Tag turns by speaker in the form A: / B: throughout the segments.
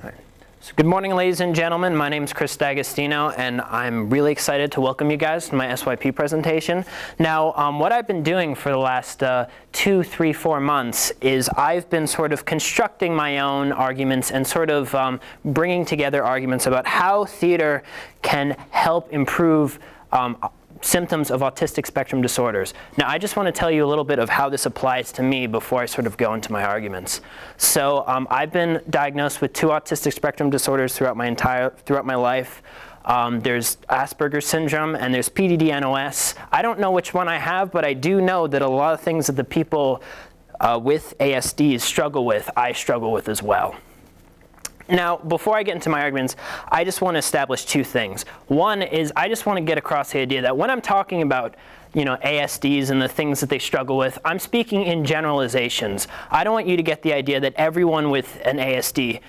A: So good morning, ladies and gentlemen. My name is Chris D'Agostino, and I'm really excited to welcome you guys to my SYP presentation. Now, what I've been doing for the last 2, 3, 4 months is I've been sort of constructing my own arguments and sort of bringing together arguments about how theater can help improve symptoms of autistic spectrum disorders. Now, I just want to tell you a little bit of how this applies to me before I sort of go into my arguments. So I've been diagnosed with 2 autistic spectrum disorders throughout my life. There's Asperger syndrome and there's PDD-NOS. I don't know which one I have, but I do know that a lot of things that the people with ASDs struggle with, I struggle with as well. Now, before I get into my arguments, I just want to establish 2 things. One is I just want to get across the idea that when I'm talking about, ASDs and the things that they struggle with, I'm speaking in generalizations. I don't want you to get the idea that everyone with an ASD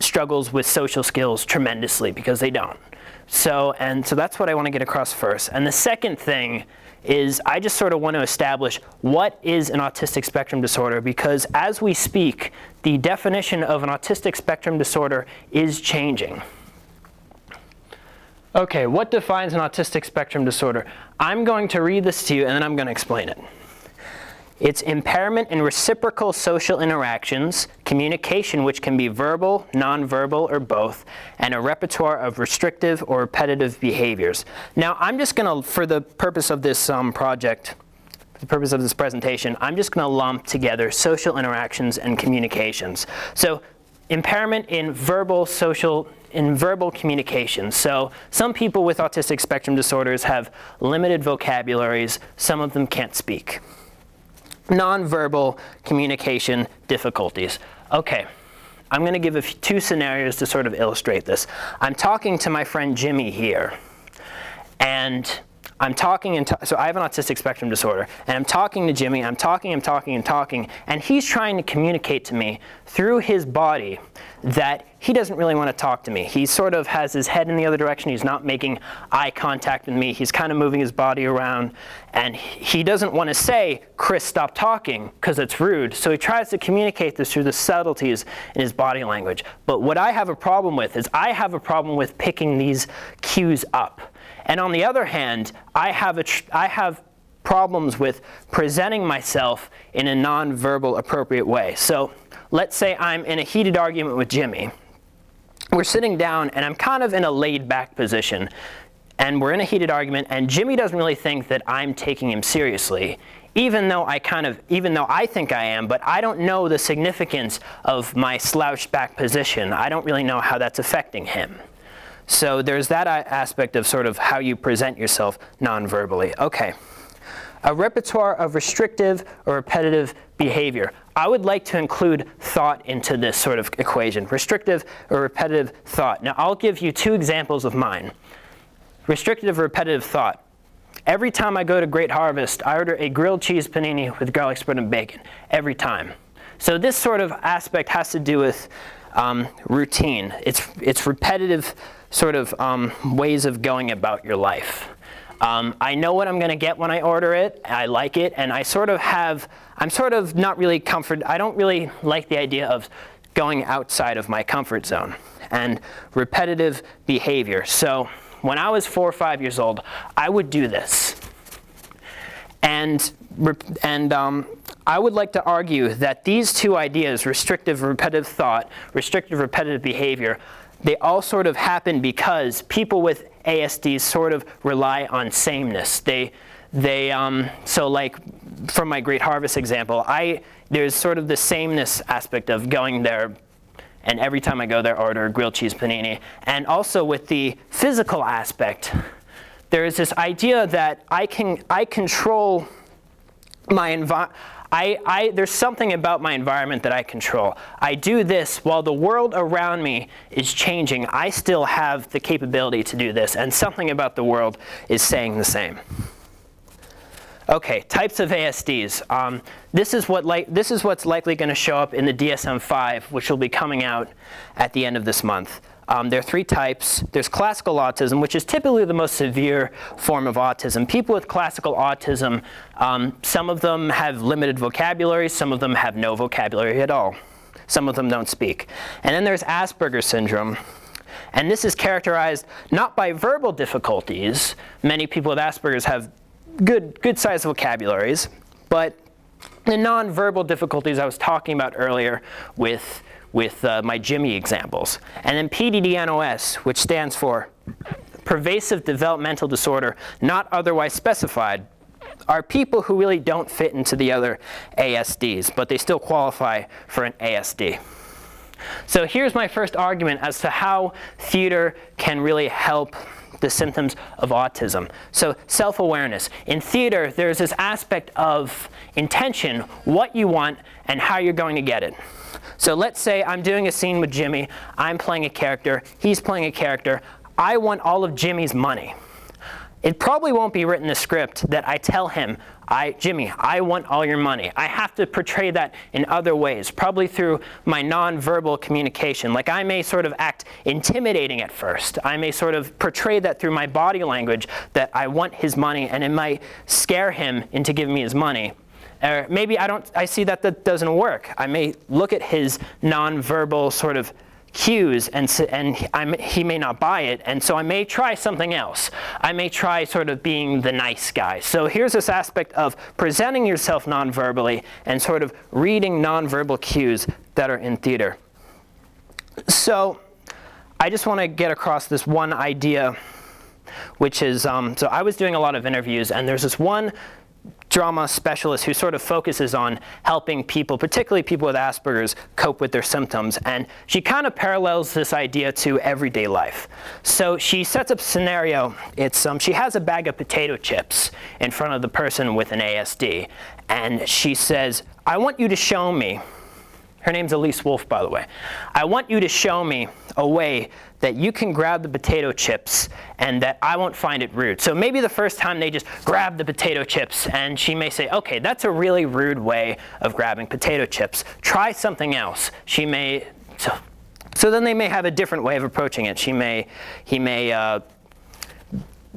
A: struggles with social skills tremendously, because they don't. So that's what I want to get across first. And the second thing is I just sort of want to establish what is an autistic spectrum disorder, because as we speak, the definition of an autistic spectrum disorder is changing. Okay, what defines an autistic spectrum disorder? I'm going to read this to you and then I'm going to explain it. It's impairment in reciprocal social interactions, communication which can be verbal, nonverbal, or both, and a repertoire of restrictive or repetitive behaviors. Now, I'm just going to, for the purpose of this project, for the purpose of this presentation, I'm just going to lump together social interactions and communications. So, impairment in verbal communication. So some people with autistic spectrum disorders have limited vocabularies. Some of them can't speak. Nonverbal communication difficulties. Okay, I'm going to give 2 scenarios to sort of illustrate this. I'm talking to my friend Jimmy here, and I'm talking, so I have an autistic spectrum disorder, and I'm talking to Jimmy, I'm talking, and he's trying to communicate to me through his body that he doesn't really want to talk to me. He sort of has his head in the other direction, he's not making eye contact with me, he's kind of moving his body around, and he doesn't want to say, "Chris, stop talking," because it's rude, so he tries to communicate this through the subtleties in his body language. But what I have a problem with is I have a problem with picking these cues up. And on the other hand, I have problems with presenting myself in a nonverbal appropriate way. So let's say I'm in a heated argument with Jimmy. We're sitting down and I'm kind of in a laid back position. And we're in a heated argument and Jimmy doesn't really think that I'm taking him seriously, even though I think I am, but I don't know the significance of my slouched back position. I don't really know how that's affecting him. So there's that aspect of sort of how you present yourself non-verbally. Okay. A repertoire of restrictive or repetitive behavior. I would like to include thought into this sort of equation. Restrictive or repetitive thought. Now I'll give you 2 examples of mine. Restrictive or repetitive thought. Every time I go to Great Harvest, I order a grilled cheese panini with garlic spread and bacon. Every time. So this sort of aspect has to do with routine. It's repetitive sort of ways of going about your life. I know what I'm going to get when I order it, I like it, and I'm sort of not really I don't really like the idea of going outside of my comfort zone. And repetitive behavior. So when I was 4 or 5 years old, I would do this. And I would like to argue that these 2 ideas, restrictive repetitive thought, restrictive repetitive behavior, they all sort of happen because people with ASDs sort of rely on sameness. So like from my Great Harvest example, there's sort of the sameness aspect of going there, and every time I go there, order a grilled cheese panini. And also with the physical aspect, there is this idea that I control my environment. There's something about my environment that I control. I do this while the world around me is changing. I still have the capability to do this, and something about the world is saying the same. Okay, types of ASDs. This is what's likely going to show up in the DSM-5, which will be coming out at the end of this month. There are 3 types. There's classical autism, which is typically the most severe form of autism. People with classical autism, some of them have limited vocabulary, some of them have no vocabulary at all. Some of them don't speak. And then there's Asperger syndrome. And this is characterized not by verbal difficulties. Many people with Asperger's have good-sized vocabularies, but the non-verbal difficulties I was talking about earlier with my Jimmy examples. And then PDD-NOS, which stands for Pervasive Developmental Disorder Not Otherwise Specified, are people who really don't fit into the other ASDs, but they still qualify for an ASD. So here's my first argument as to how theater can really help the symptoms of autism. So self-awareness. In theater, there's this aspect of intention, what you want and how you're going to get it. So let's say I'm doing a scene with Jimmy, I'm playing a character, he's playing a character, I want all of Jimmy's money. It probably won't be written in the script that I tell him, Jimmy, I want all your money. I have to portray that in other ways, probably through my non-verbal communication. Like I may sort of act intimidating at first. I may sort of portray that through my body language that I want his money, and it might scare him into giving me his money. Or maybe I see that doesn't work. I may look at his non-verbal sort of cues and he may not buy it, and so I may try something else. I may try sort of being the nice guy. So here's this aspect of presenting yourself non-verbally and sort of reading non-verbal cues that are in theater. So I just want to get across this one idea, which is, so I was doing a lot of interviews, and there's this one drama specialist who sort of focuses on helping people, particularly people with Asperger's, cope with their symptoms. And she kind of parallels this idea to everyday life. So she sets up a scenario. It's, she has a bag of potato chips in front of the person with an ASD. And she says, I want you to show me, her name's Elise Wolf, by the way, I want you to show me a way that you can grab the potato chips and that I won't find it rude. So maybe the first time they just grab the potato chips, and she may say, okay, that's a really rude way of grabbing potato chips. Try something else. She may, so then they may have a different way of approaching it. He may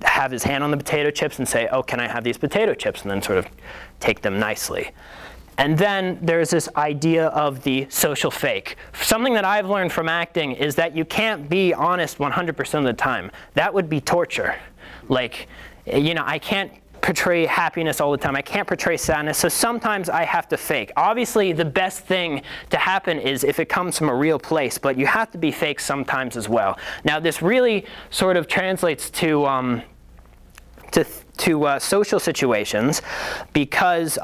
A: have his hand on the potato chips and say, oh, can I have these potato chips? And then sort of take them nicely. And then there's this idea of the social fake. Something that I've learned from acting is that you can't be honest 100% of the time. That would be torture. Like, you know, I can't portray happiness all the time. I can't portray sadness. So sometimes I have to fake. Obviously, the best thing to happen is if it comes from a real place, but you have to be fake sometimes as well. Now, this really sort of translates to social situations because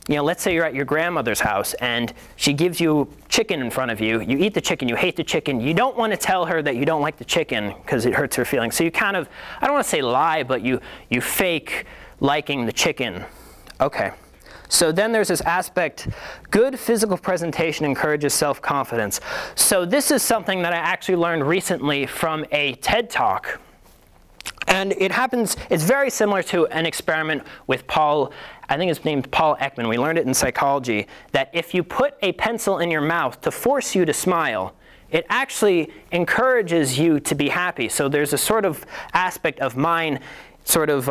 A: you know, let's say you're at your grandmother's house and she gives you chicken in front of you. You eat the chicken, you hate the chicken. You don't want to tell her that you don't like the chicken because it hurts her feelings. So you kind of, I don't want to say lie, but you fake liking the chicken. Okay. So then there's this aspect, good physical presentation encourages self-confidence. So this is something that I actually learned recently from a TED Talk. And it happens, it's very similar to an experiment with Paul, I think it's named Paul Ekman. We learned it in psychology, that if you put a pencil in your mouth to force you to smile, it actually encourages you to be happy. So there's a sort of aspect of mind sort of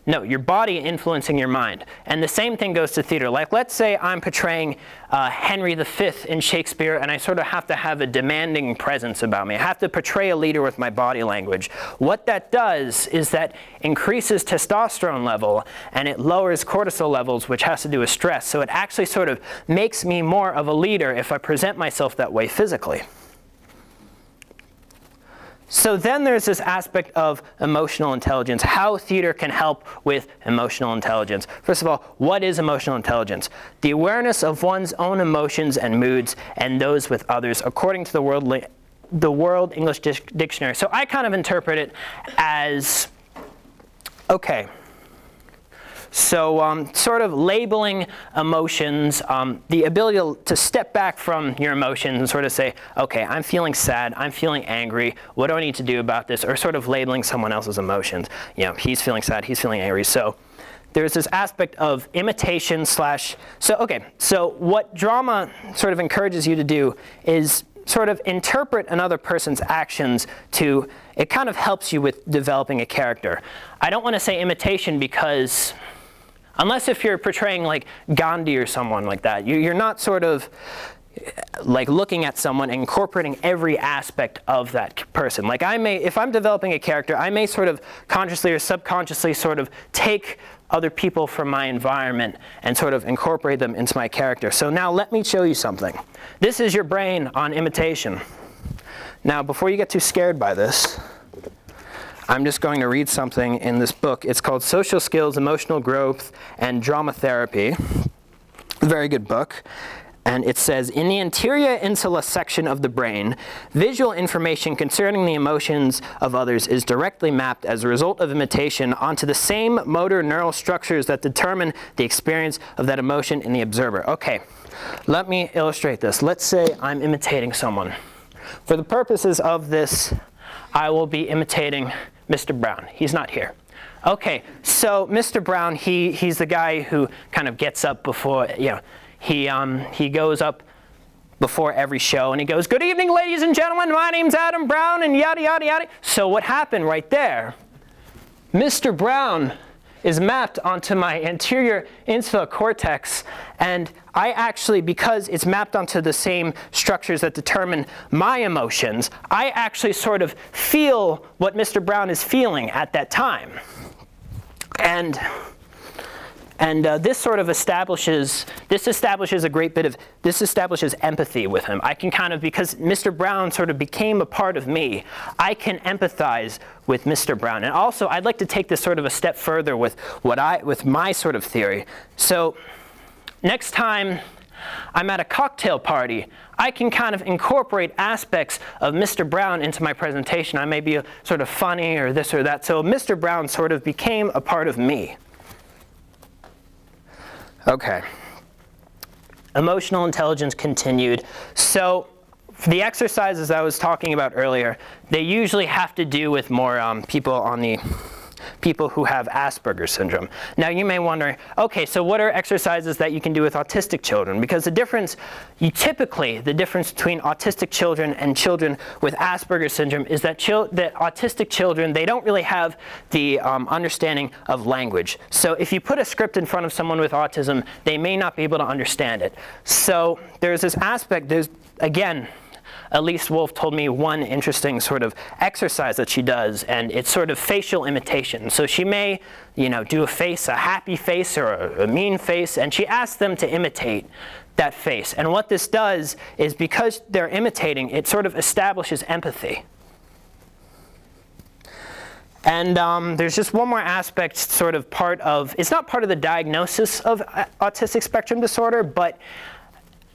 A: your body influencing your mind. And the same thing goes to theater. Like, let's say I'm portraying Henry V in Shakespeare, and I sort of have to have a demanding presence about me. I have to portray a leader with my body language. What that does is that increases testosterone level, and it lowers cortisol levels, which has to do with stress. So it actually sort of makes me more of a leader if I present myself that way physically. So then there's this aspect of emotional intelligence, how theater can help with emotional intelligence. First of all, what is emotional intelligence? The awareness of one's own emotions and moods and those with others, according to the World English Dictionary. So I kind of interpret it as, okay, so sort of labeling emotions, the ability to step back from your emotions and sort of say, okay, I'm feeling sad, I'm feeling angry, what do I need to do about this? Or sort of labeling someone else's emotions. You know, he's feeling sad, he's feeling angry. So there's this aspect of imitation slash, so what drama sort of encourages you to do is sort of interpret another person's actions to, it kind of helps you with developing a character. I don't want to say imitation because Unless if you're portraying like Gandhi or someone like that. You're not sort of like looking at someone and incorporating every aspect of that person. Like I may, if I'm developing a character, I may sort of consciously or subconsciously sort of take other people from my environment and sort of incorporate them into my character. So now let me show you something. This is your brain on imitation. Now before you get too scared by this, I'm just going to read something in this book. It's called Social Skills, Emotional Growth, and Drama Therapy. Very good book. And it says, in the anterior insula section of the brain, visual information concerning the emotions of others is directly mapped as a result of imitation onto the same motor neural structures that determine the experience of that emotion in the observer. Okay, let me illustrate this. Let's say I'm imitating someone. For the purposes of this, I will be imitating Mr. Brown. He's not here. Okay, so Mr. Brown, he's the guy who kind of gets up before, you know, he goes up before every show and he goes, "Good evening, ladies and gentlemen, my name's Adam Brown," and yada, yada, yada. So what happened right there, Mr. Brown is mapped onto my anterior insular cortex, and I actually, because it's mapped onto the same structures that determine my emotions, I actually sort of feel what Mr. Brown is feeling at that time. And this sort of establishes empathy with him. I can kind of, because Mr. Brown sort of became a part of me, I can empathize with Mr. Brown. And also, I'd like to take this sort of a step further with my sort of theory. So next time I'm at a cocktail party, I can kind of incorporate aspects of Mr. Brown into my presentation. I may be sort of funny or this or that. So Mr. Brown sort of became a part of me. Okay, emotional intelligence continued. So the exercises I was talking about earlier, they usually have to do with more people who have Asperger syndrome. Now you may wonder, okay, so what are exercises that you can do with autistic children? Because the difference, the difference between autistic children and children with Asperger syndrome is that autistic children, they don't really have the understanding of language. So if you put a script in front of someone with autism, they may not be able to understand it. So there's this aspect, again, Elise Wolf told me one interesting sort of exercise that she does, and it's sort of facial imitation. So she may, do a face, a happy face or a mean face, and she asks them to imitate that face. And what this does is, because they're imitating, it sort of establishes empathy. And there's just one more aspect, sort of it's not part of the diagnosis of autistic spectrum disorder, but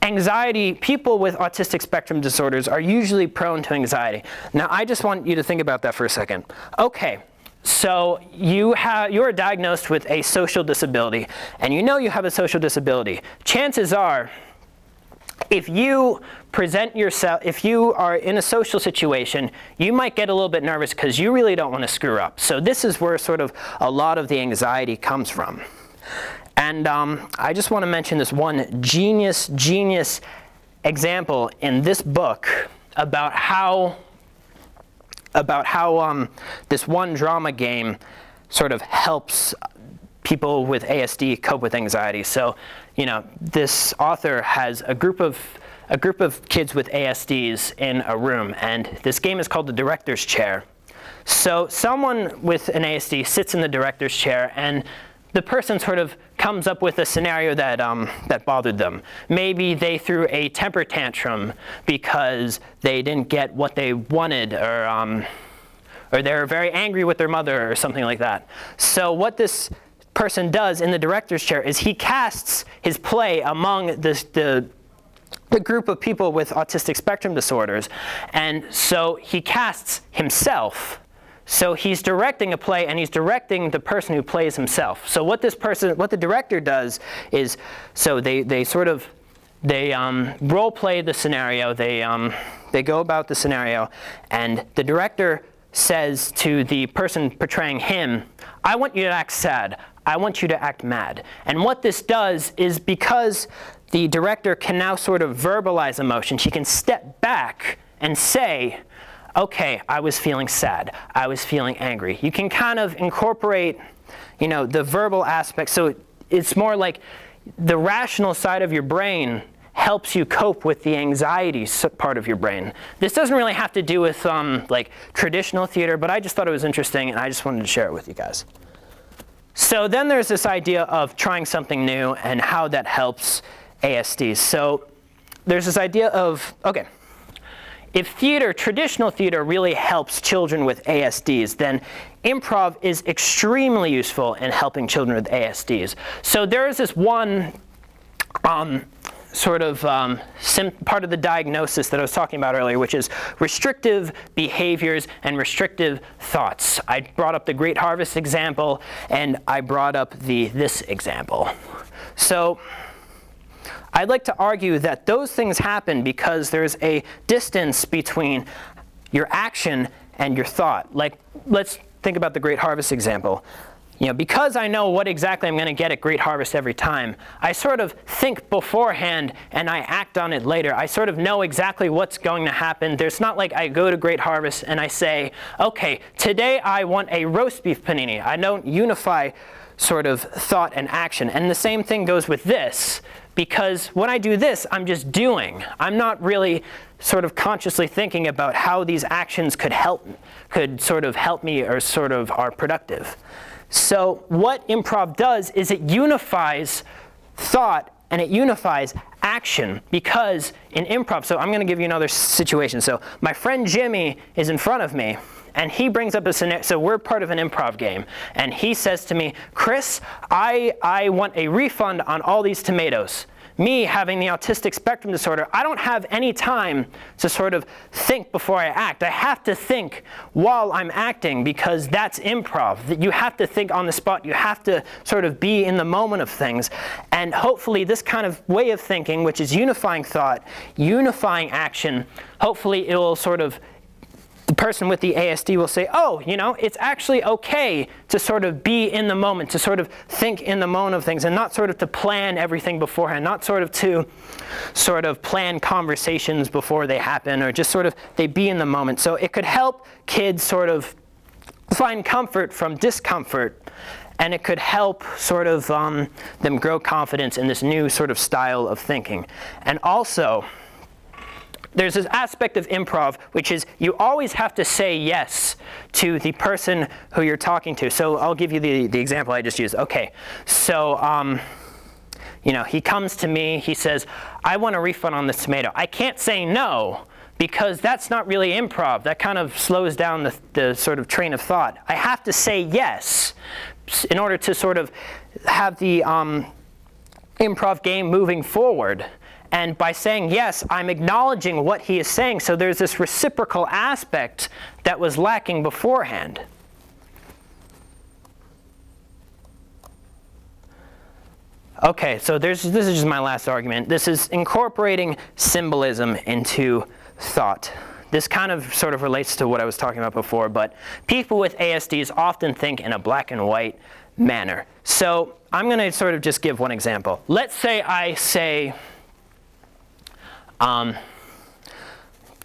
A: anxiety, people with autistic spectrum disorders are usually prone to anxiety. Now, I just want you to think about that for a second. Okay, so you are diagnosed with a social disability, and you have a social disability. Chances are, if you present yourself, if you are in a social situation, you might get a little bit nervous because you really don't want to screw up. So this is where sort of a lot of the anxiety comes from. And I just want to mention this one genius example in this book about how this one drama game sort of helps people with ASD cope with anxiety. So, this author has a group of kids with ASDs in a room, and this game is called the director's chair. So someone with an ASD sits in the director's chair, and the person sort of comes up with a scenario that bothered them. Maybe they threw a temper tantrum because they didn't get what they wanted, or they were very angry with their mother or something like that. So what this person does in the director's chair is he casts his play among the group of people with autistic spectrum disorders. And so he casts himself. So he's directing a play, and he's directing the person who plays himself. So what the director does is, so they role play the scenario. They go about the scenario, and the director says to the person portraying him, "I want you to act sad. I want you to act mad." And what this does is, because the director can now sort of verbalize emotion, she can step back and say, okay, I was feeling sad, I was feeling angry. You can kind of incorporate, the verbal aspect. So it's more like the rational side of your brain helps you cope with the anxiety part of your brain. This doesn't really have to do with like traditional theater, but I just thought it was interesting, and I just wanted to share it with you guys. So then there's this idea of trying something new and how that helps ASDs. So there's this idea of, okay, if theater, traditional theater, really helps children with ASDs, then improv is extremely useful in helping children with ASDs. So there is this one part of the diagnosis that I was talking about earlier, which is restrictive behaviors and restrictive thoughts. I brought up the Great Harvest example, and I brought up this example. So I'd like to argue that those things happen because there's a distance between your action and your thought. Like, let's think about the Great Harvest example. You know, because I know what exactly I'm going to get at Great Harvest every time, I sort of think beforehand and I act on it later. I sort of know exactly what's going to happen. There's not like I go to Great Harvest and I say, okay, today I want a roast beef panini. I don't unify sort of thought and action. And the same thing goes with this, because when I do this, I'm just doing. I'm not really sort of consciously thinking about how these actions could sort of help me or sort of are productive. So what improv does is it unifies thought and it unifies action, because in improv, so I'm going to give you another situation. So my friend Jimmy is in front of me, and he brings up a scenario. So we're part of an improv game, and he says to me, Chris, I want a refund on all these tomatoes. Me, having the autistic spectrum disorder, I don't have any time to sort of think before I act. I have to think while I'm acting, because that's improv. You have to think on the spot. You have to sort of be in the moment of things. And hopefully this kind of way of thinking, which is unifying thought, unifying action, hopefully it will sort of, the person with the ASD will say, oh, you know, it's actually okay to sort of be in the moment, to sort of think in the moment of things, and not sort of to plan everything beforehand, not sort of to sort of plan conversations before they happen, or just sort of they be in the moment. So it could help kids sort of find comfort from discomfort, and it could help sort of them grow confidence in this new sort of style of thinking. And also, there's this aspect of improv, which is you always have to say yes to the person who you're talking to. So I'll give you the example I just used. Okay, so you know, he comes to me, he says, I want a refund on this tomato. I can't say no, because that's not really improv. That kind of slows down the sort of train of thought. I have to say yes in order to sort of have the improv game moving forward. And by saying yes, I'm acknowledging what he is saying. So there's this reciprocal aspect that was lacking beforehand. Okay, so this is just my last argument. This is incorporating symbolism into thought. This kind of sort of relates to what I was talking about before, but people with ASDs often think in a black and white manner. So I'm going to sort of just give one example. Let's say I say,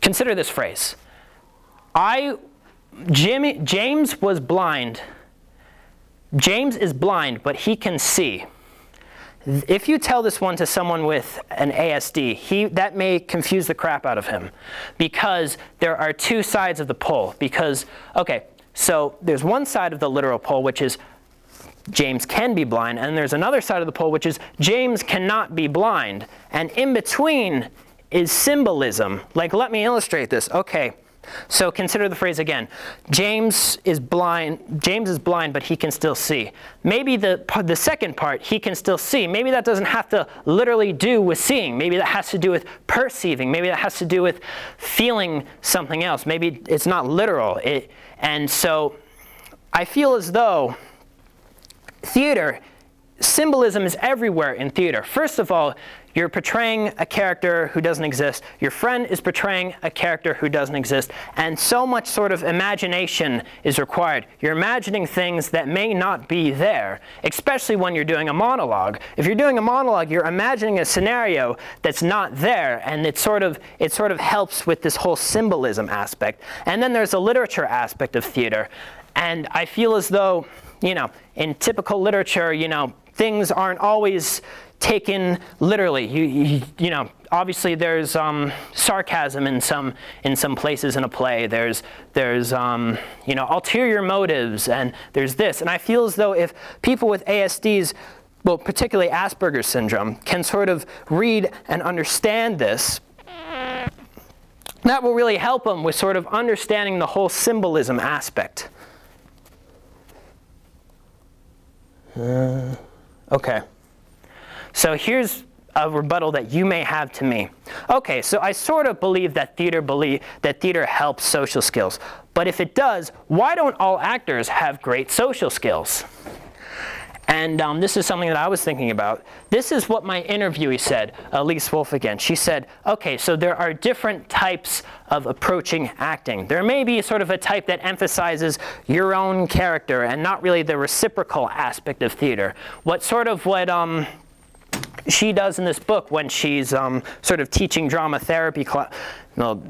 A: consider this phrase. James was blind. James is blind, but he can see. If you tell this one to someone with an ASD, that may confuse the crap out of him, because there are two sides of the pole. Because, okay, so there's one side of the literal pole, which is James can be blind, and there's another side of the pole, which is James cannot be blind. And in between is symbolism. Like, let me illustrate this. Okay, so consider the phrase again. James is blind, but he can still see. Maybe the second part, he can still see, maybe that doesn't have to literally do with seeing. Maybe that has to do with perceiving. Maybe that has to do with feeling something else. Maybe it's not literal. And so I feel as though theater, symbolism is everywhere in theater. First of all, you're portraying a character who doesn't exist. Your friend is portraying a character who doesn't exist. And so much sort of imagination is required. You're imagining things that may not be there, especially when you're doing a monologue. If you're doing a monologue, you're imagining a scenario that's not there, and it sort of helps with this whole symbolism aspect. And then there's a literature aspect of theater. And I feel as though, you know, in typical literature, you know, things aren't always taken literally. You know, obviously there's sarcasm in some places in a play. There's you know, ulterior motives, and there's this. And I feel as though if people with ASDs, well, particularly Asperger's syndrome, can sort of read and understand this, that will really help them with sort of understanding the whole symbolism aspect. Okay. So here's a rebuttal that you may have to me. Okay, so I sort of believe that theater helps social skills. But if it does, why don't all actors have great social skills? And this is something that I was thinking about. This is what my interviewee said, Elise Wolf again. She said, okay, so there are different types of approaching acting. There may be sort of a type that emphasizes your own character and not really the reciprocal aspect of theater. What she does in this book when she's sort of teaching drama therapy class, well,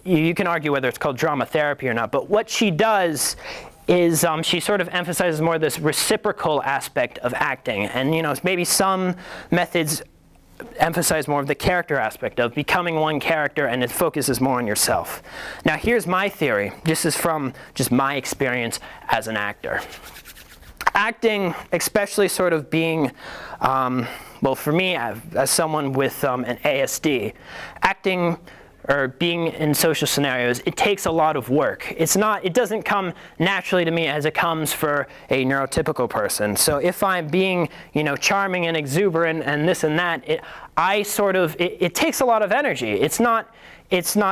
A: you can argue whether it's called drama therapy or not, but what she does is she sort of emphasizes more this reciprocal aspect of acting. And you know, maybe some methods emphasize more of the character aspect of becoming one character, and it focuses more on yourself. Now here's my theory. This is from just my experience as an actor. Acting, especially sort of being, well, for me, as someone with an ASD, acting or being in social scenarios, it takes a lot of work. It doesn't come naturally to me as it comes for a neurotypical person. So if I'm being, you know, charming and exuberant and this and that, it takes a lot of energy. It's not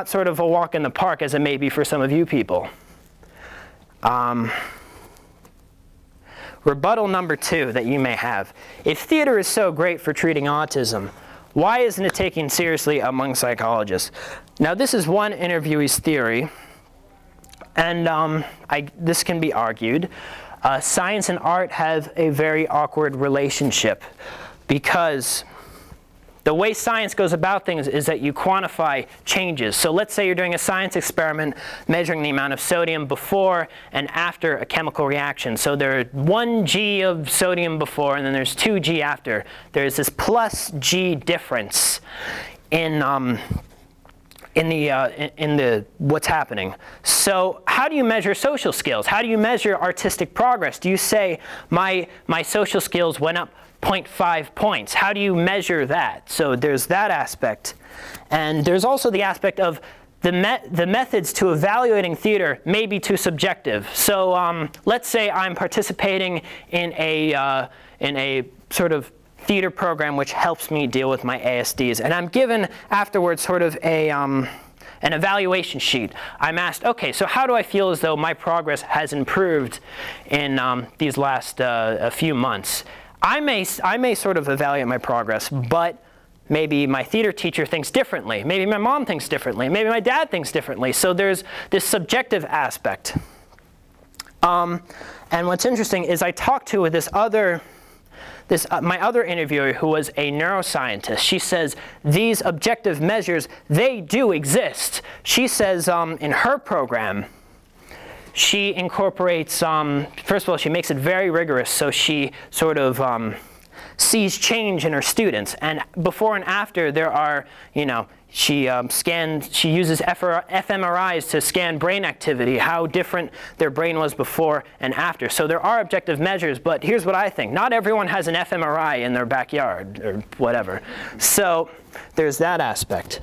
A: sort of a walk in the park as it may be for some of you people. Rebuttal number 2 that you may have. If theater is so great for treating autism, why isn't it taken seriously among psychologists? Now this is one interviewee's theory, and this can be argued. Science and art have a very awkward relationship because the way science goes about things is that you quantify changes. So let's say you're doing a science experiment measuring the amount of sodium before and after a chemical reaction. So there's 1 g of sodium before, and then there's 2 g after. There's this plus g difference in what's happening. So how do you measure social skills? How do you measure artistic progress? Do you say my social skills went up 0.5 points? How do you measure that? So there's that aspect. And there's also the aspect of the methods to evaluating theater may be too subjective. So let's say I'm participating in a sort of theater program which helps me deal with my ASDs. And I'm given afterwards sort of an evaluation sheet. I'm asked, okay, so how do I feel as though my progress has improved in these last few months? I may sort of evaluate my progress, but maybe my theater teacher thinks differently. Maybe my mom thinks differently. Maybe my dad thinks differently. So there's this subjective aspect. And what's interesting is I talked to my other interviewer who was a neuroscientist. She says these objective measures, they do exist. She says in her program, she incorporates, first of all, she makes it very rigorous, so she sort of sees change in her students. And before and after, there are, you know, she uses fMRIs to scan brain activity, how different their brain was before and after. So there are objective measures, but here's what I think. Not everyone has an fMRI in their backyard or whatever. So there's that aspect.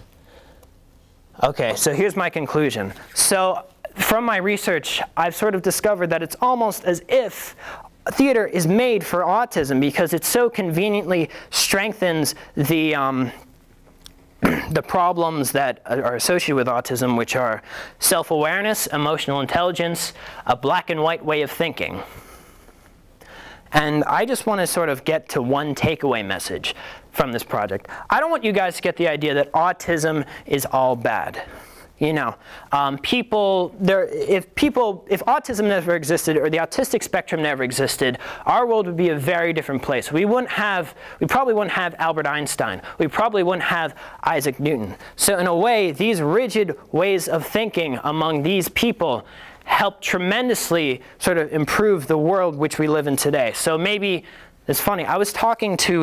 A: Okay, so here's my conclusion. So from my research, I've sort of discovered that it's almost as if theater is made for autism because it so conveniently strengthens the problems that are associated with autism, which are self-awareness, emotional intelligence, a black and white way of thinking. And I just want to sort of get to one takeaway message from this project. I don't want you guys to get the idea that autism is all bad. You know, if autism never existed or the autistic spectrum never existed, our world would be a very different place. We probably wouldn't have Albert Einstein. We probably wouldn't have Isaac Newton. So in a way, these rigid ways of thinking among these people help tremendously sort of improve the world which we live in today. So maybe It's funny, I was talking to